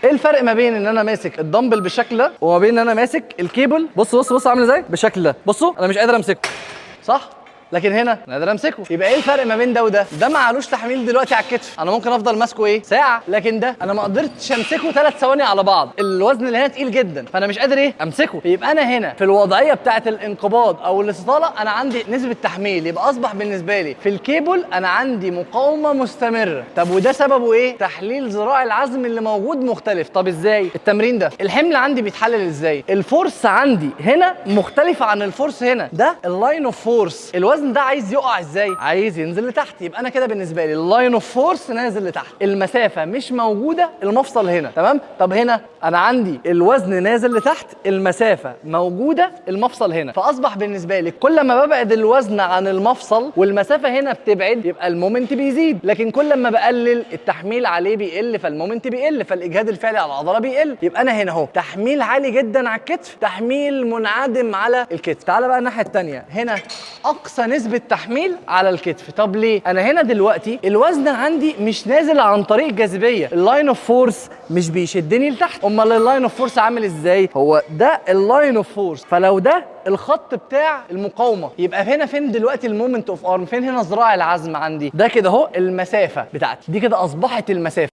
ايه الفرق ما بين ان انا ماسك الدمبل بالشكل ده وما بين ان انا ماسك الكيبل؟ بص عامل ازاي بالشكل ده. بصوا انا مش قادر امسكه، صح؟ لكن هنا انا قادر امسكه. يبقى ايه الفرق ما بين ده وده؟ ده ما علوش تحميل دلوقتي على الكتف، انا ممكن افضل ماسكه ايه ساعه، لكن ده انا ما قدرتش امسكه 3 ثواني على بعض، الوزن اللي هنا تقيل جدا فانا مش قادر ايه امسكه. يبقى انا هنا في الوضعيه بتاعه الانقباض او الاستطاله انا عندي نسبه تحميل، يبقى اصبح بالنسبه لي في الكيبل انا عندي مقاومه مستمره. طب وده سببه ايه؟ تحليل ذراع العزم اللي موجود مختلف. طب ازاي التمرين ده؟ الحمل عندي بيتحلل ازاي؟ الفورس عندي هنا مختلفه عن الفورس هنا، ده اللاين اوف فورس. الوزن ده عايز يقع ازاي؟ عايز ينزل لتحت، يبقى انا كده بالنسبه لي اللاين اوف فورس نازل لتحت، المسافه مش موجوده، المفصل هنا، تمام؟ طب هنا انا عندي الوزن نازل لتحت، المسافه موجوده، المفصل هنا، فاصبح بالنسبه لي كل ما ببعد الوزن عن المفصل والمسافه هنا بتبعد يبقى المومنت بيزيد، لكن كل ما بقلل التحميل عليه بيقل فالمومنت بيقل، فالاجهاد الفعلي على العضله بيقل. يبقى انا هنا اهو تحميل عالي جدا على الكتف، تحميل منعدم على الكتف. تعال بقى الناحيه الثانيه، هنا اقصى نسبه تحميل على الكتف. طب ليه؟ انا هنا دلوقتي الوزن عندي مش نازل عن طريق الجاذبيه، اللاين اوف فورس مش بيشدني لتحت، امال اللاين اوف فورس عامل ازاي؟ هو ده اللاين اوف فورس، فلو ده الخط بتاع المقاومه يبقى هنا فين دلوقتي المومنت اوف ارم؟ فين هنا ذراع العزم عندي؟ ده كده اهو المسافه بتاعتي، دي كده اصبحت المسافه.